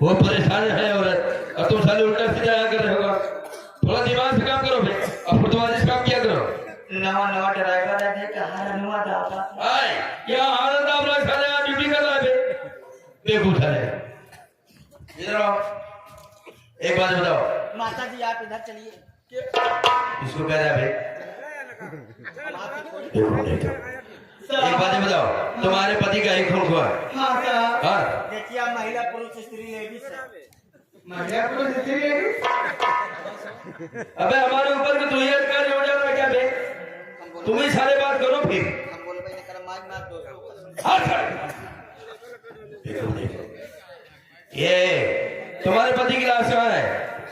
वो परेशान है औरत और तुम साले उल्टा सीधा कर रहे हो। थोड़ा दिमाग से काम करो भाई और फुटवाजिश काम किया करो। नवा ड्राइवर है देख हारा नुआ दाता आए क्या आनंद आप लोग साले आज ड्यूटी कर रहा है बे देखो साले इधर आओ। एक बात बताओ माता जी आप इधर चलिए। इसको कह रहा है भाई एक बात बताओ तुम्हारे पति का एक खून हुआ। हाँ सर। हाँ देखिए आप महिला पुरुष स्त्री लेडीज है। महिला पुरुष स्त्री लेडीज अबे हमारे ऊपर भी तू ही अधिकारी हो जाता क्या बे तुम ही सारे बात करो फिर हम बोले भाई कर मार मार दो। हाँ खड़े ये तुम्हारे पति की लाश कहाँ है?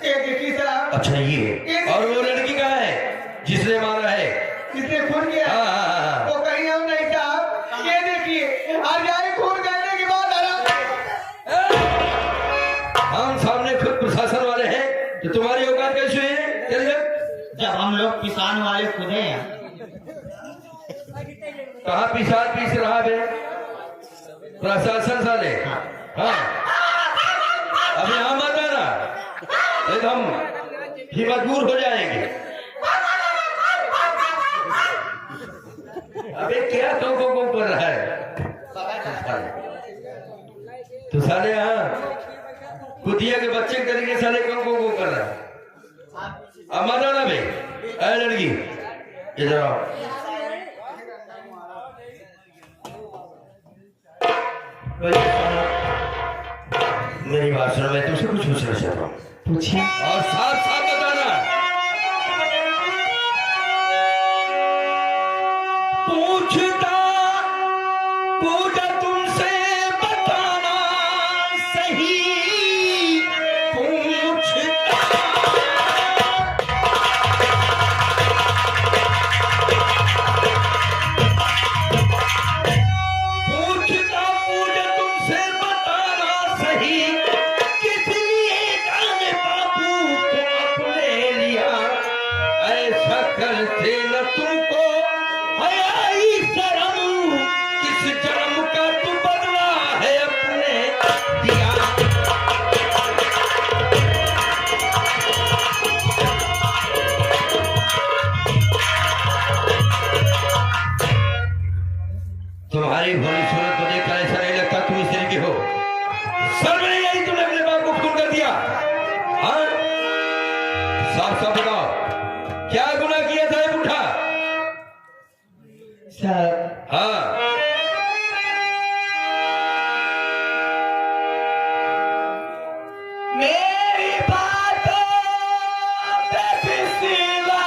ये देखिए साहब। अच्छा ये और वो लड़की कहाँ है जिसने मारा है? किसने खून किया? हाँ वो कहीं हम नहीं साहब। ये देखिए आज जाए खून करने के बाद हम सामने खुद प्रशासन वाले हैं तो तुम्हारी औकात कैसे है? चलिए जब हम लोग किसान वाले खुद हैं कहाँ पिसाद पीस रहा है प्रशासन साले। हाँ अब यहाँ मत आना एकदम ही मजबूर हो जाएंगे। अबे क्या तो को कर रहा है तो साले यहाँ कुतिया के बच्चे करके साले को कर रहा है। अब मत आना भाई अरे लड़की इधर आओ। मेरी बात सुनो मैं तुमसे कुछ पूछना चाहता हूँ। पूछिए। और साफ साफ बताना। पूछा तुमसे बताना सही करते न तुमको हयाई शर्म किस जन्म का तू बदला है अपने दिया। तुम्हारी भोली सूरत को देखकर ऐसा नहीं लगता तुम इस तरीके हो। सर में यही तुमने अपने बाप को खून कर दिया। हाँ साफ साफ बताओ क्या गुनाह किया था ये बूढ़ा? सर हाँ मेरी बातों पे सिवा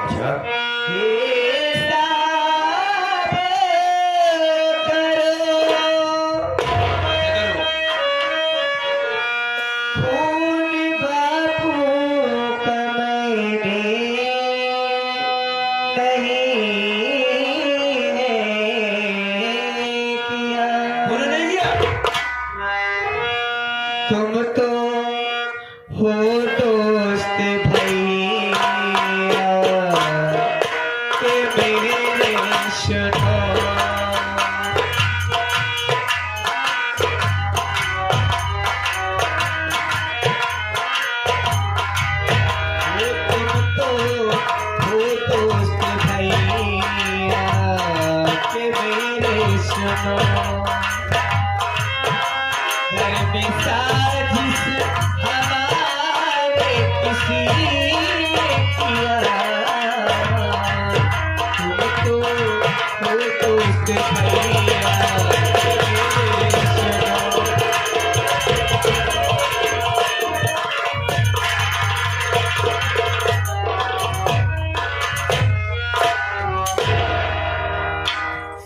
अच्छा तुम तो हो दोस्त भैया के मेरे सुनो। तुम तो हो दोस्त भैया के मेरे सुनो। घर में साजिश हमारे किसी ने किया। तुम तो हो दोस्त भैया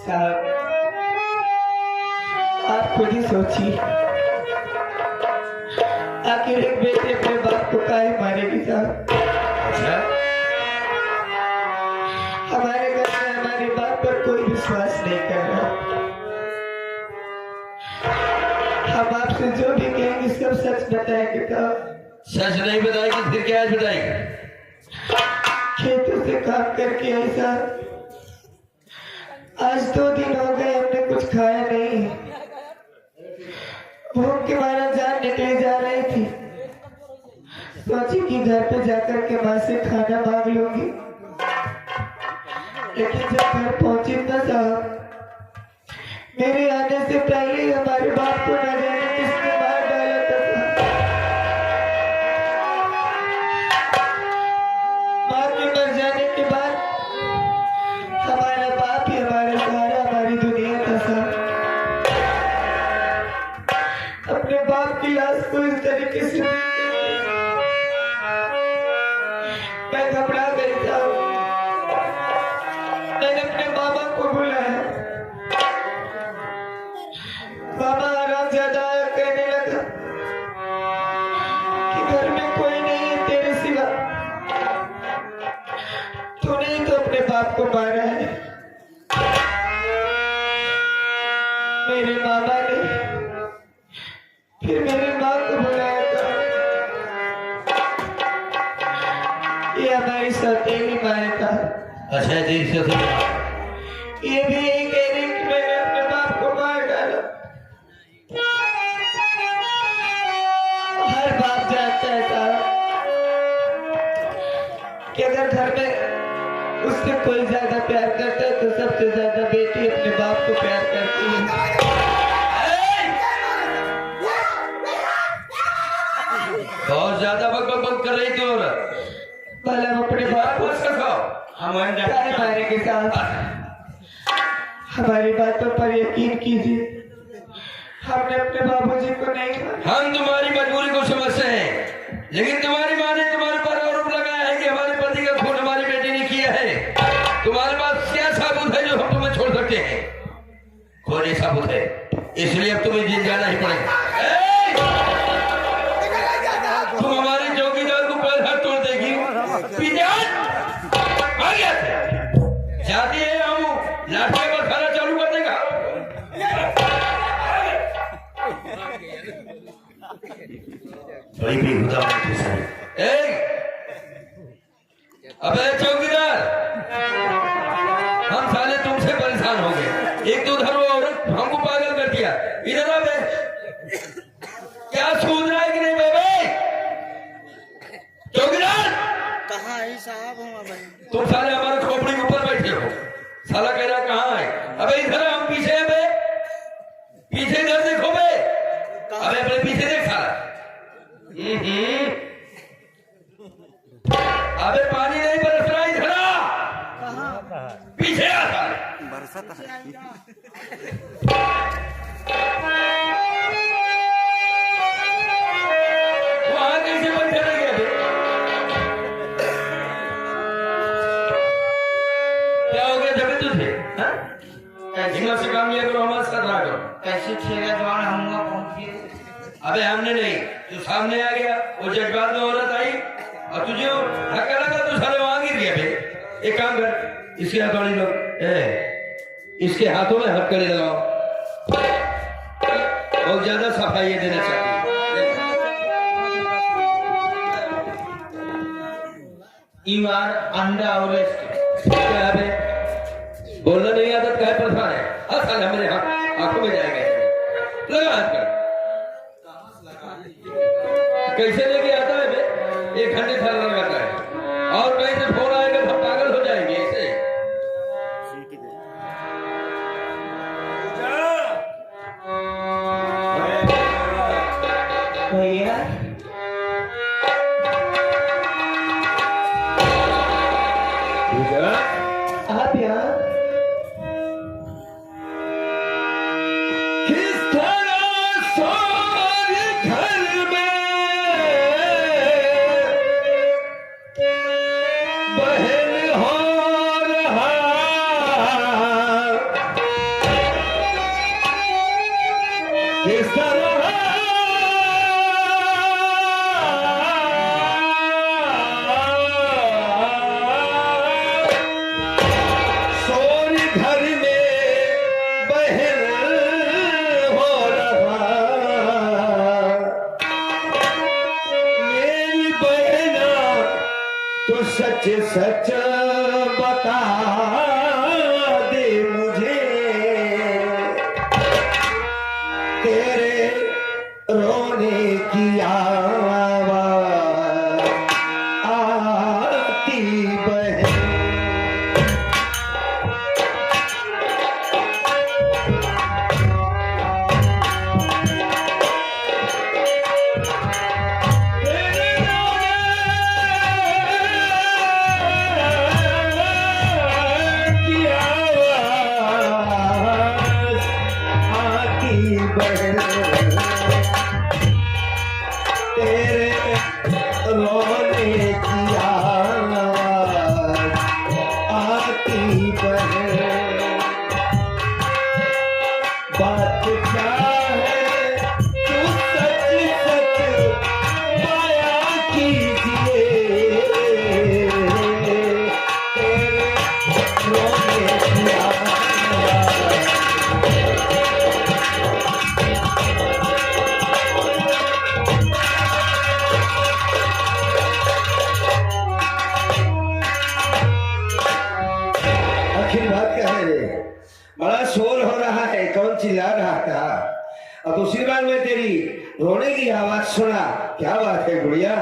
साहब आप खुद ही सोचिए आखिर एक बेटे अपने बाप को काहे मारेगी साहब? अच्छा हमारे घर में हमारे बाप पर कोई विश्वास नहीं कर रहा। हम आपसे जो भी कहेंगे सब सच बताएंगे। तो सच नहीं बताएगी फिर क्या बताएगी? खेत से काम करके आई साहब। आज 2 दिन हो गए हमने कुछ खाया नहीं है। भूख के मारा जान निकले जा रही थी। सोची कि घर पे जाकर के माँ से खाना मांग लूंगी, लेकिन जब घर पहुंची ना साहब, मेरे आने से पहले ही हमारे बाप को न जाने किसने मार डाला था साहब। माँ के मर जाने के बाद हमारा बाप ही हमारा सहारा, हमारी दुनिया था साहब। अपने बाप की लाश को इस तरीके से मैं घबरा गई साहब। मैंने अपने मामा को बुलाया। मामा आराम ज्यादा कहने लगा कि घर में कोई नहीं है तेरे सिवा, तूने ही तो अपने बाप को मारा है। मेरे मामा ने फिर मेरी माँ को बुलाया था। ये हमारी सौतेली माँ था। अच्छा जी, से ये भी यही कह रही कि मैंने अपने बाप को मार डाला। हर बाप जानता है साहब कि अगर घर में उससे कोई ज्यादा प्यार करता है तो सबसे ज्यादा बेटी अपने बाप को प्यार करती है। बहुत ज्यादा बक कर रही थी औरत। पहले हम अपने बाप को मारेंगे साहब। हमारी बातों पर यकीन कीजिए, हमने अपने बाबूजी को नहीं मारा। हम तुम्हारी मजबूरी को समझते हैं, लेकिन तुम्हारी माँ ने तुम्हारे पर आरोप लगाया है कि हमारे पति का खून हमारी बेटी ने किया है। तुम्हारे पास क्या सबूत है जो हम तुम्हें छोड़ सकते हैं? कोई सबूत है, इसलिए अब तुम्हें जेल जाना ही पड़ेगा। तुम हमारे चौकीदार को पैर हाथ तोड़ देगी। जाती है हम लाठी पर खाना चालू कर देगा। अबे चौकीदार, हम साले तुमसे परेशान हो गए। एक तो उधर वो औरत हमको पागल कर दिया, इधर अबे क्या सोच रहा है कि नहीं बेबे? चौकीदार कहाँ है साहब? तुम साले हमारे खोपड़ी के ऊपर बैठे हो। साला कह रहा कहाँ है? अबे इधर हम पीछे हैं बे, पीछे इधर देखो बे। अबे अपने पीछे देख साला। अबे पानी नहीं बरस रहा इधर आ, पीछे आ साले। बरसत है। वहां कैसे बैठे रह गए? क्या हो गया जब तुझे? हिम्मत से काम लिया करो, हमारे साथ रहा करो। कैसे छेड़ा जवान हमको पहुंचिए। अबे हमने नहीं, तू सामने आ गया, वो जज्बात में औरत आई और तुझे धक्का लगा तो साले वहां गिर गया बे। एक काम कर, इसके हथौड़ी लो, इसके हाथों में हथकड़ी लगाओ। बहुत ज्यादा सफाई देना चाहती है। You are under arrest। क्या बे? बोलना नहीं आदत का है, परेशान है। हाँ साले मेरे आंखों में जाएगा। लगा हाथ कर। कैसे लेके आता है बे? 1 घंटे साल लगाता है, और कहीं से फोन आएगा तो पागल हो जाएंगे ऐसे। भैया आप यहाँ किस तरह सोरे घर में बहन हो रहा, किस तरह सोरे घर में बहन हो रहा, मेरी बहना तो सच सच बता दे मुझे तेरे रोने की आवाज़ आती बहे। तेरे रोने की आवाज़ आती बहे। बात क्या है तू सच सच बयां कीजिए। तेरे रोने की आवाज़ आखिर बात क्या है रे? बड़ा शोर हो रहा है, कौन चिल्ला रहा था? अब उसी बार में तेरी रोने की आवाज सुना। क्या बात है गुड़िया?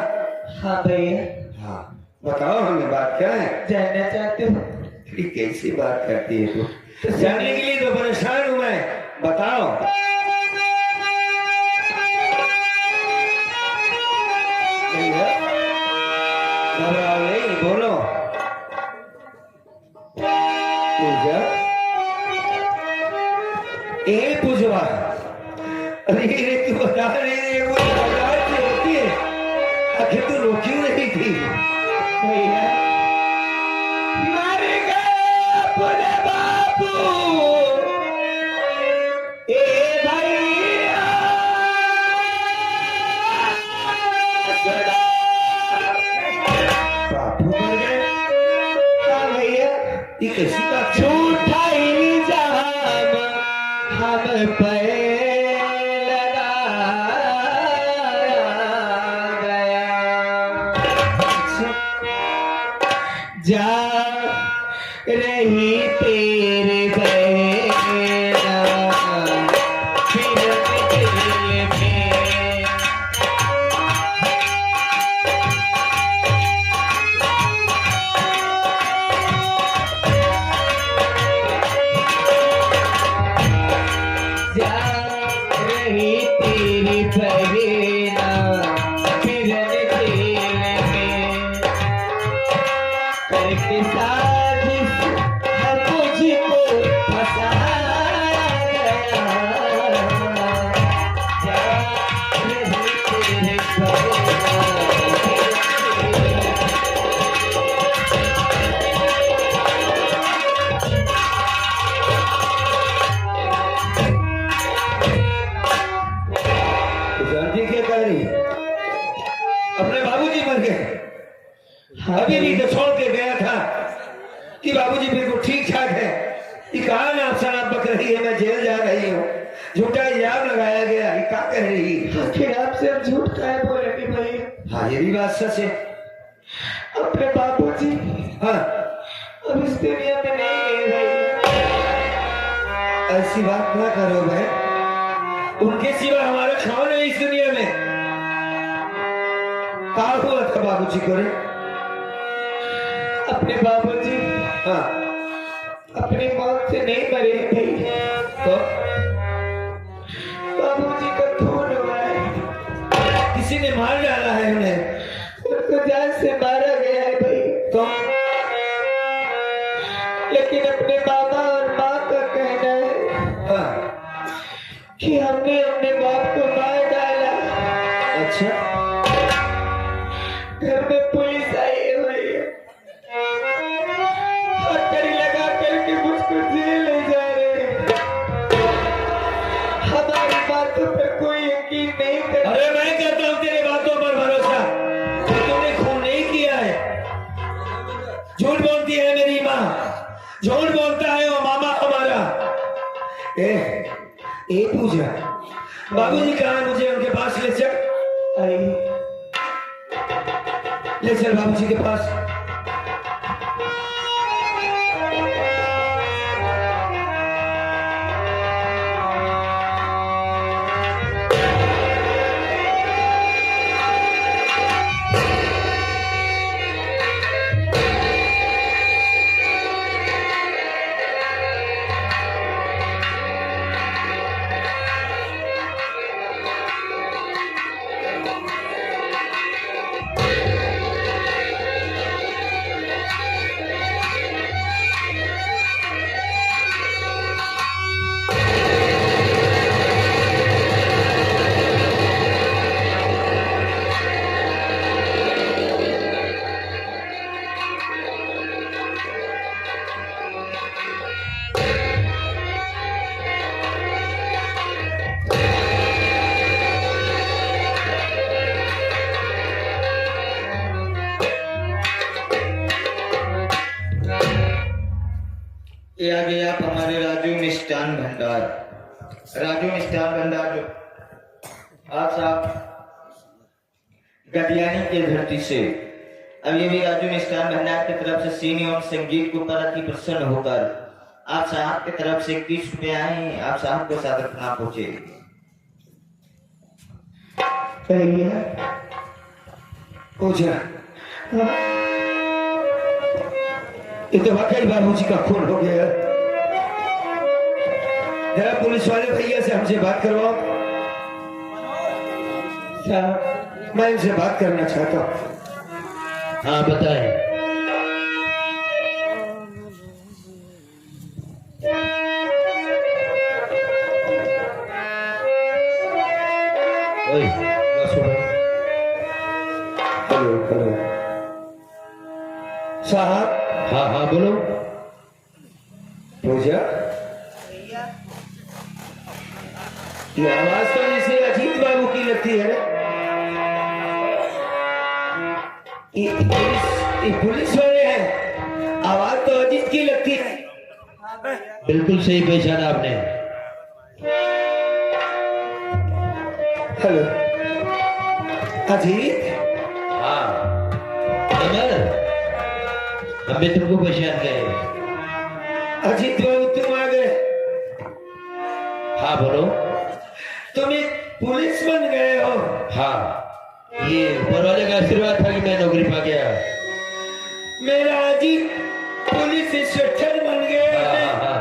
हाँ भैया, हाँ बताओ हमें, बात क्या है? जानना चाहते हो? तेरी कैसी बात करती है तू? जानने के लिए तो परेशान हूं मैं, बताओ। भैया, घबराओ नहीं, बोलो। पूजा, ए पूजवा, अरे तू बता रही है वो घबराहट से होती है, आखिर तू रो क्यों रही थी? भैया, मर गए अपने बापू, ए भैया, बापू मर गए? हाँ भैया, ये कैसी बात है? झूठा इल्जाम हम पे लगाया गया। जा रही तेरे बहना फिर दिल में। जा रही तेरी बहना फिर दिल में। करके साजिश है मुझको फंसाया गया। जा रही तेरी बहना फिर दिल में। तो जानती क्या कह रही है? अपने बाबूजी मर गए। अभी भी तो छोड़ के गया था कि बाबूजी बिल्कुल ठीक ठाक है। ये कहा ना शराब बक रही है, मैं जेल जा रही हूँ, झूठा इल्जाम लगाया गया, ये क्या कह रही है? आखिर आपसे हम झूठ काहे बोलेंगे भैया? हाँ ये भी बात सच है। अपने बाबूजी हाँ अब इस दुनिया में नहीं है भैया। ऐसी बात ना करो भाई, उनके सिवा हमारा कौन है इस दुनिया में? क्या हुआ था बाबूजी को रे? अपने बाबूजी हाँ अपनी मौत से नहीं मरे हैं भैया। तो बाबूजी का खून हुआ है, किसी ने मार डाला है उन्हें? उनको जान से मारा गया है भैया। तो लेकिन अपने बाबा और माँ का कहना है हाँ कि हमने अपने बाप को मार डाला। अच्छा, घर में पुलिस आई है भैया, हथकड़ी लगा करके मुझको जेल ले जा रहे हैं। हमारी बातों पर कोई यकीन नहीं करता। अरे मैं कहता हूँ तेरे बातों पर भरोसा, कि तूने खून नहीं किया है। झूठ बोलती है मेरी माँ, झूठ बोलता है वो मामा हमारा। ए पूजा, बाबूजी कहाँ है? मुझे उनके पास ले चल। आई ले चल बाबूजी के पास। ये आ गए आप हमारे राजू मिष्ठान भंडार। राजू मिष्ठान भंडार जो आप साहब गदियानी की धरती से अब ये भी राजू मिष्ठान भंडार की तरफ से सीनी और संगीत को परत ही प्रसन्न होकर आप साहब की तरफ से 21 रुपये आए हैं। आप साहब को सादर प्रणाम पहुंचे। पूछा ये तो वाकई बाबूजी का खून हो गया। जरा पुलिस वाले भैया से हमसे बात करवाओ। साहब मैं इनसे बात करना चाहता हूँ। हाँ बताएं। ओए, बस हो। हेलो हेलो साहब। हाँ हाँ बोलो। पूजा ये आवाज तो जैसे अजीत बाबू की लगती है ना। ये पुलिस वाले हैं, आवाज तो अजीत की लगती है। बिल्कुल सही पहचाना आपने। हेलो अजीत। हाँ अमर, हम भी तुमको पहचान गए। अजीत बाबू तुम आ गए। हाँ बोलो। तुम एक पुलिस बन गए हो। हाँ ये ऊपर वाले का आशीर्वाद था कि मैं नौकरी पा गया। मेरा अजीत पुलिस इंस्पेक्टर बन गया। हाँ हाँ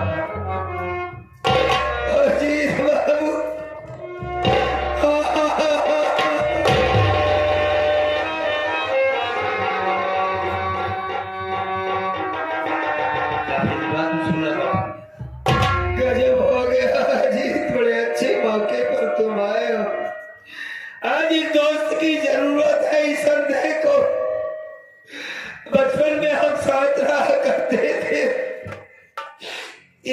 अजीत बाबू गजब हो गया अजीत, बड़े अच्छे मौके पर तुम आए हो। आज इस दोस्त की जरूरत है इस संदेह को। बचपन में हम साथ रहा करते थे।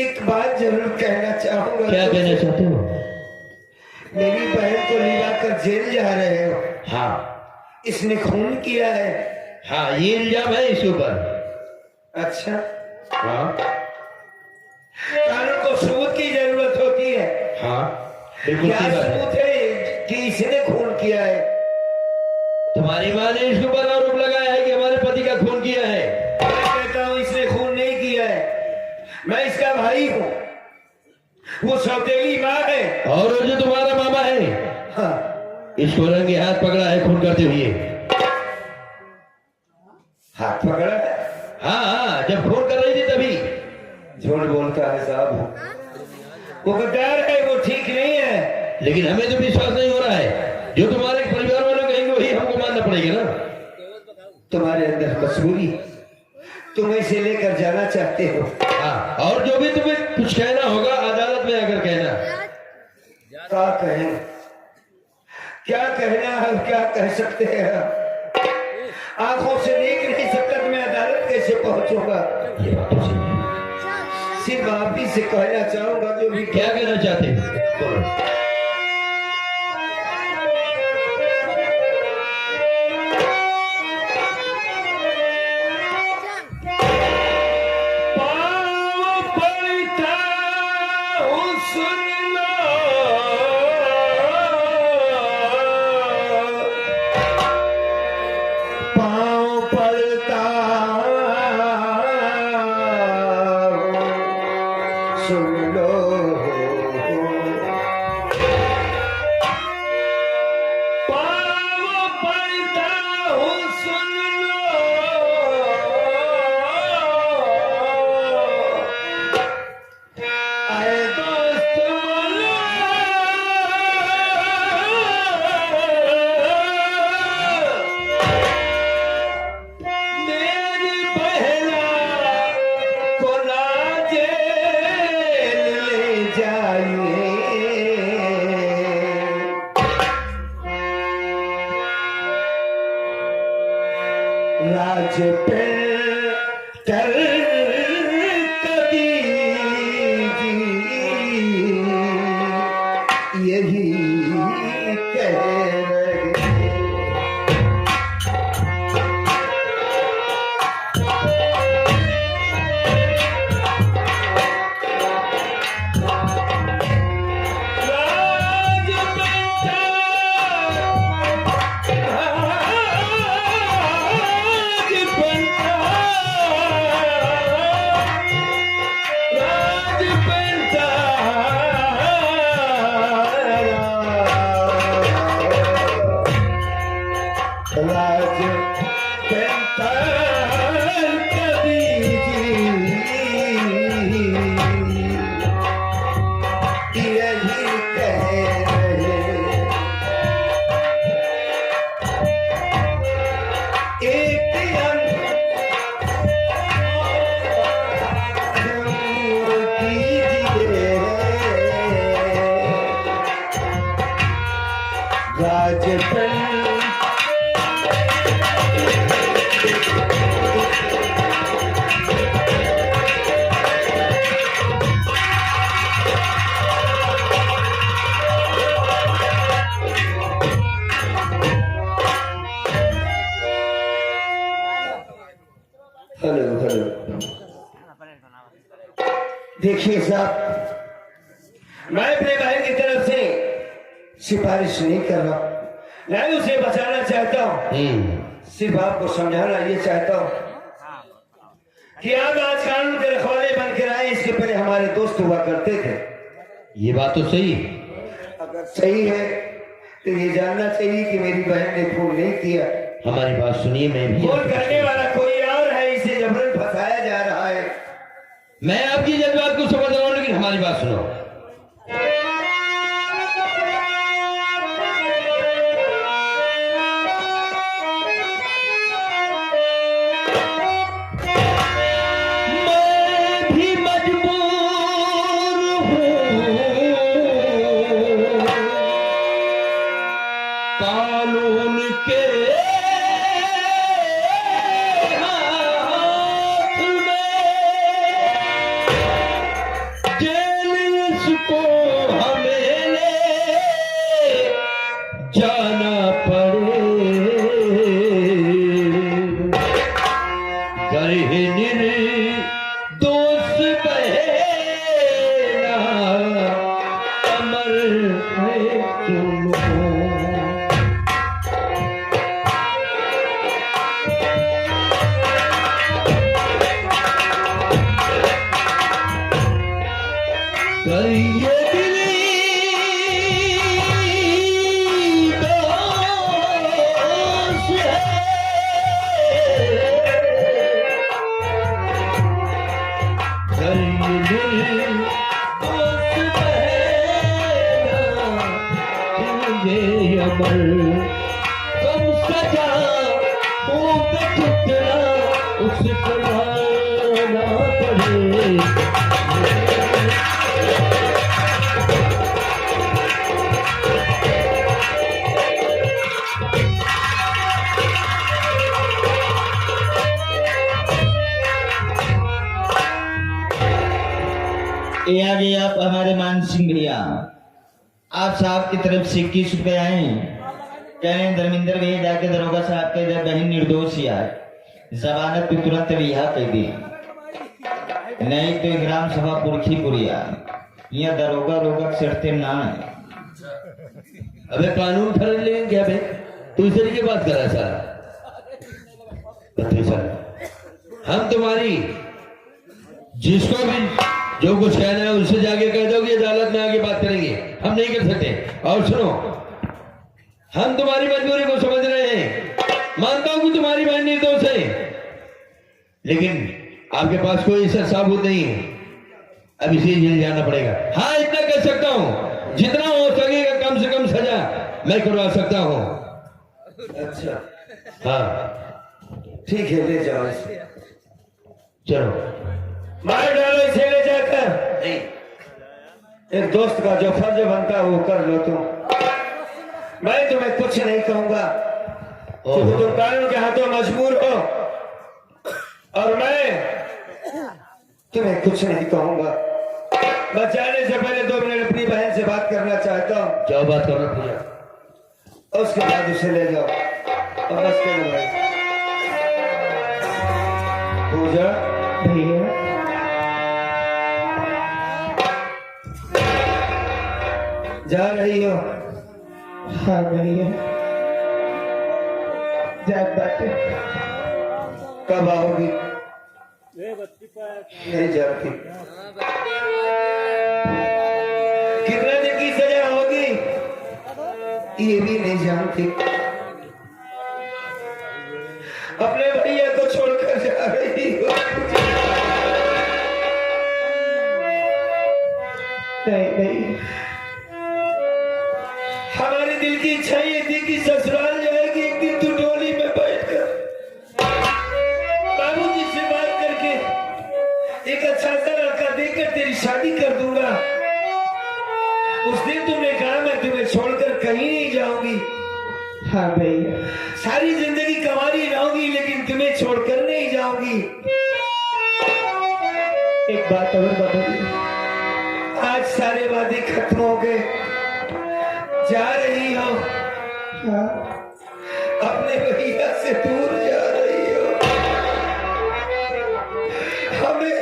एक बात जरूर कहना चाहूंगा। क्या कहना चाहते हो? मेरी बहन को लिवा कर जेल जा रहे हो। हाँ इसने खून किया है। हाँ ये इल्जाम है इसके ऊपर। अच्छा हाँ कानून को सबूत की जरूरत होती है। हाँ बिल्कुल क्या सही बात है। सबूत है कि इसने खून किया है? तुम्हारी माँ ने इसके ऊपर आरोप लगाया है कि हमारे पति का खून किया है। मैं कहता हूँ इसने खून नहीं किया है। मैं इसका भाई हूँ, वो सौतेली माँ है। और वो जो तुम्हारा मामा है हाँ, इसको रंगे हाथ पकड़ा है खून करते हुए। हाथ पकड़ा है। हाँ हाँ जब खून कर रही थी तभी। झूठ बोलता है साहब, वो गद्दार है, वो ठीक नहीं है। लेकिन हमें तो विश्वास नहीं हो रहा है। जो तुम्हारे परिवार वाले कहेंगे वही हमको मानना पड़ेगा ना। तुम्हारे अंदर मजबूरी, तुम इसे लेकर जाना चाहते हो। हाँ और जो भी तुम्हें कुछ कहना होगा अदालत में आकर कहना। क्या कहें, क्या कहना है, क्या कह सकते हैं? आंखों से देख नहीं सकता तो मैं अदालत कैसे पहुंचूंगा? ये बात तो सही है। सिर्फ आप ही से कहना चाहूंगा जो भी। क्या कहना चाहते हैं बोलो। राज पे कर कभी यही कह रहे। पेंटर कबीर जी यही कह रहे एक राजपन हेलो हेलो देखिए साहब, मैं अपने भाई की तरफ से सिफारिश नहीं कर रहा, मैं उसे बचाना चाहता हूँ, सिर्फ आपको समझाना ये चाहता हूँ कि आप आज कानून के रखवाले बन कर आए, इसके पहले हमारे दोस्त हुआ करते थे। ये बात तो सही। अगर सही है तो ये जानना चाहिए कि मेरी बहन ने फोन नहीं किया। हमारी बात सुनिए, मैं भी फोन करने वाला कोई और है, इसे जबरन फंसाया जा रहा है। मैं आपकी जज्बात को समझ रहा हूँ, लेकिन हमारी बात सुनो। कानून के हाथ में जेल इसको हमें ले जाना पड़े, गरीब निर्दोष बहेना अमर है सुनो। ये दिली दोष है, ये दिली दोष बहेना तुझे अमर, कम सजा हो टुकड़ा उसको लाना पड़े। ये आ गए आप हमारे मान सिंह भैया, आप साहब की तरफ से 21 रुपए आए, कह रहे हैं धर्मेंद्र भैया जाके दरोगा साहब के इधर बहन निर्दोष यार जमानत पे तुरंत रिहा कर दी, नहीं तो ग्राम सभा पुरखी पुरिया यहाँ दरोगा रोगा चढ़ते ना है। अबे कानून खरीद लेंगे क्या बे? तू इस तरीके बात कर रहा है सारा। हम तुम्हारी जिसको भी जो कुछ कहना है उससे जाके कह दोगे, अदालत में आगे बात करेंगे, हम नहीं कर सकते। और सुनो, हम तुम्हारी मजबूरी को समझ रहे हैं, मानता हूं कि तुम्हारी बहन निर्दोष है, लेकिन आपके पास कोई ऐसा सबूत नहीं है, अब इसे जेल जाना पड़ेगा। हाँ, इतना कह सकता हूँ, जितना हो सकेगा कम से कम सजा मैं करवा सकता हूँ। अच्छा हाँ ठीक है, ले जाओ इसे। चलो, मार डालो इसे ले जाकर। एक दोस्त का जो फर्ज बनता है वो कर लो तुम, मैं तुम्हें कुछ नहीं कहूंगा क्योंकि तुम कानून के हाथों मजबूर हो, और मैं तुम्हें कुछ नहीं कहूंगा। बस जाने से पहले 2 मिनट अपनी बहन से बात करना चाहता हूँ। जाओ बात करो पूजा, और उसके बाद उसे ले जाओ। और बस करो भाई। पूजा भैया जा रही हो? हाँ भैया जात बाटे। कब आओगी? नहीं जाती। कितना दिन की सजा होगी ये भी नहीं जानती। अपने भैया को छोड़कर जा रही हो। नहीं नहीं, हमारे दिल की इच्छा ये थी कि ससुराल जाएगी एक दिन, तू डोली में बैठकर बाबूजी से बात करके एक अच्छा सा लड़का देकर तेरी शादी कर दूंगा। उस दिन तुमने कहा मैं तुम्हें छोड़कर कहीं नहीं जाऊंगी, हाँ भैया, सारी जिंदगी कमारी रहूंगी लेकिन तुम्हें छोड़कर नहीं जाऊंगी। एक बात और बताइए, आज सारे वादे खत्म हो गए, जा रही हो, हाँ अपने भैया से दूर जा रही हो। हमें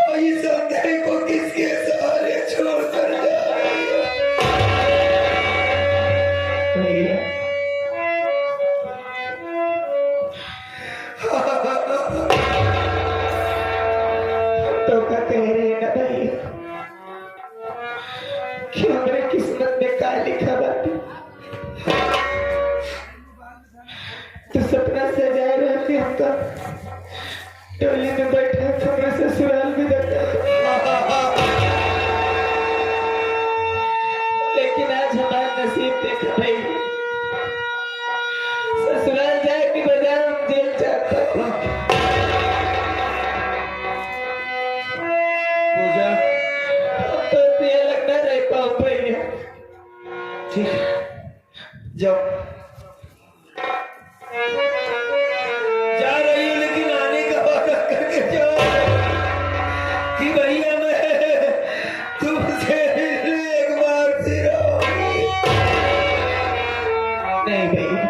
और इस सौंदर्य को किसके सहारे छोड़कर जा रही हो। भैया, तो क्या कह रहे हैं ना भैया कि हमारे किस्मत में क्या लिखा बात है। तो सपना सजाए रहते हम तो टोली में बैठे हमें ससुराल में जाता लेकिन आज हमारा नसीब देखा भाई, ससुराल जाए की बजाय हम जेल जाते हैं। पूजा अब तो ये लगना रह पाओ भैया। ठीक है, जाओ। जा रही हो लेकिन आने का वादा करके जाओ कि भैया मैं तुमसे एक बार फिर आऊंगी। नहीं भैया,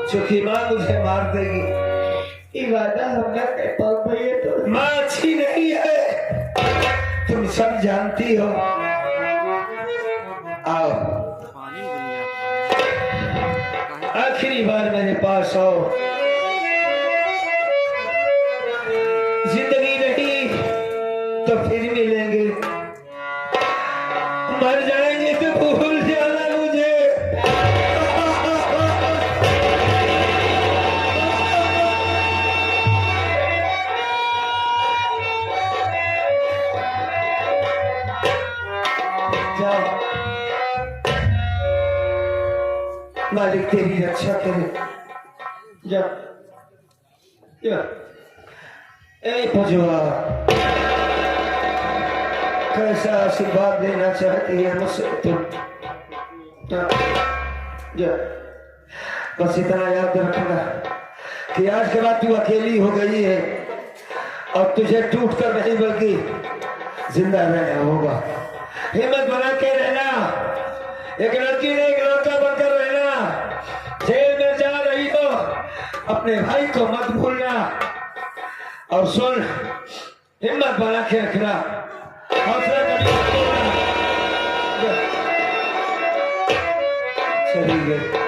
चुकी माँ मुझे मार देगी। ये वादा हम ना कर पाओ भैया। तो माँ अच्छी नहीं है, तुम सब जानती हो। आओ, आखिरी बार मेरे पास आओ। जिंदगी नहीं तो फिर मिलेंगे, मर जाएंगे तो भूल जाना मुझे। जाओ, मालिक तेरी रक्षा करे। जा जा। ए भजुआ, कैसा आशीर्वाद देना चाहती है मुझसे तुम? जा, बस इतना याद रखना कि आज के बाद तू अकेली हो गई है और तुझे टूट कर नहीं बल्कि जिंदा रहना होगा। हिम्मत बना के रहना, एक लड़की ने एक लड़का बनकर रहना। जेल में जा रही हो, अपने भाई को मत भूलना। और सुन, हिम्मत बना के रखना, हौसला कभी मत तोड़ना। चली गई।